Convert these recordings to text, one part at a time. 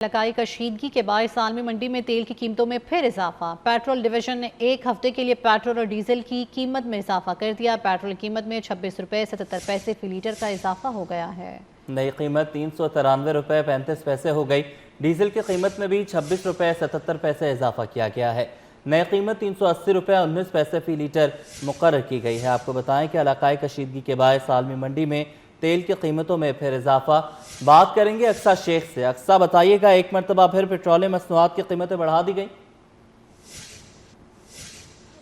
इलाकाई कशीदगी के बायस आलमी मंडी में तेल की कीमतों में फिर इजाफा। पेट्रोल डिवीजन ने एक हफ्ते के लिए पेट्रोल और डीजल की कीमत में इजाफा कर दिया। पेट्रोल की कीमत में 26 रुपये 77 पैसे फी लीटर का इजाफा हो गया है। नई कीमत 393 रुपये 35 पैसे हो गई। डीजल की कीमत में भी 26 रुपये 77 पैसे इजाफा किया गया है। नई कीमत 380 रुपये 19 पैसे फी लीटर मुकर्रर की गई है। आपको बताएं कि इलाकाई कशीदगी के बायस आलमी मंडी में तेल की कीमतों में फिर इजाफा। बात करेंगे अक्सा शेख से। अक्सा बताइएगा, एक मरतबा फिर पेट्रोलियम मसनूआत की कीमतें बढ़ा दी गई?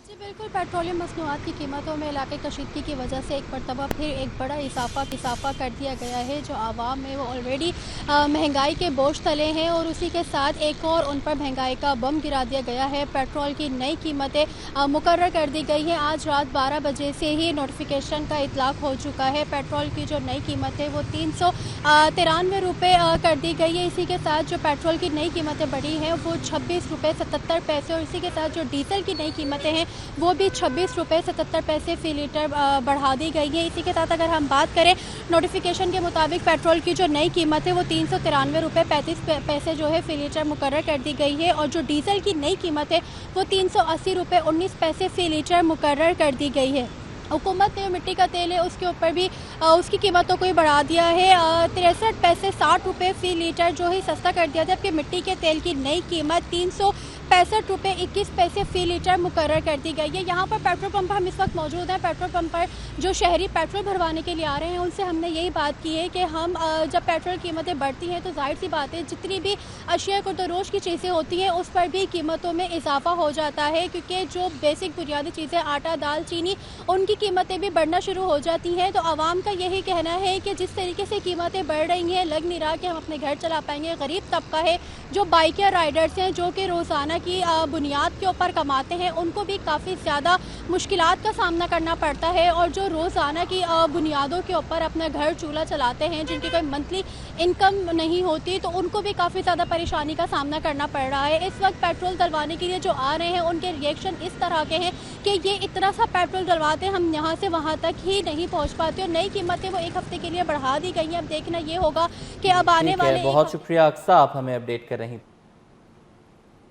जी बिल्कुल, पेट्रोलियम मसनूआत की कीमतों में इलाके कशीदगी की वजह से एक मरतबा फिर एक बड़ा इजाफा कर दिया गया है। जो आवाम में वो ऑलरेडी महंगाई के बोझ तले हैं और उसी के साथ एक और उन पर महंगाई का बम गिरा दिया गया है। पेट्रोल की नई कीमतें मुकर्रर कर दी गई हैं। आज रात 12 बजे से ही नोटिफिकेशन का इतलाक हो चुका है। पेट्रोल की जो नई कीमत है वो 393 रुपये कर दी गई है। इसी के साथ जो पेट्रोल की नई कीमतें बढ़ी हैं वो 26 रुपये 77 पैसे और इसी के साथ जो डीजल की नई कीमतें हैं वो भी 26 रुपये 77 पैसे फी लीटर बढ़ा दी गई है। इसी के साथ अगर हम बात करें नोटिफिकेशन के मुताबिक पेट्रोल की जो नई कीमत है वो 393 रुपये 35 पैसे जो है फी लीटर मुकर्रर कर दी गई है और जो डीजल की नई कीमत है वो 380 रुपये 19 पैसे फी लीटर मुकर्रर कर दी गई है। हुकूमत ने मिट्टी का तेल है उसके ऊपर भी उसकी कीमतों को ही बढ़ा दिया है। 63 पैसे 60 रुपये फी लीटर जो है सस्ता कर दिया था, जबकि मिट्टी के तेल की नई कीमत 365 रुपये 21 पैसे फी लीटर मुकर्रर कर दी गई है। यहाँ पर पेट्रोल पंप पर हम इस वक्त मौजूद हैं। पेट्रोल पंप पर जो शहरी पेट्रोल भरवाने के लिए आ रहे हैं उनसे हमने यही बात की है कि हम जब पेट्रोल कीमतें बढ़ती हैं तो जाहिर सी बात है जितनी भी अशिया खुर्दरोश की चीज़ें होती हैं उस पर भी कीमतों में इजाफा हो जाता है, क्योंकि जो बेसिक बुनियादी चीज़ें आटा दाल चीनी उनकी कीमतें भी बढ़ना शुरू हो जाती हैं। तो आवाम का यही कहना है कि जिस तरीके से कीमतें बढ़ रही हैं लग नहीं रहा कि हम अपने घर चला पाएंगे। गरीब तबका है, जो बाइक या राइडर्स हैं, जो कि रोज़ाना की बुनियाद के ऊपर कमाते हैं, उनको भी काफ़ी ज़्यादा मुश्किलात का सामना करना पड़ता है और जो रोज़ाना की बुनियादों के ऊपर अपना घर चूल्हा चलाते हैं, जिनकी कोई मंथली इनकम नहीं होती, तो उनको भी काफ़ी ज़्यादा परेशानी का सामना करना पड़ रहा है। इस वक्त पेट्रोल डलवाने के लिए जो आ रहे हैं उनके रिएक्शन इस तरह के हैं कि ये इतना सा पेट्रोल डलवाते हैं हम यहाँ से वहाँ तक ही नहीं पहुँच पाते और नई कीमतें वो एक हफ्ते के लिए बढ़ा दी गई हैं। अब देखना ये होगा कि अब आने वाले। बहुत शुक्रिया अक्सा, आप हमें अपडेट कर रही।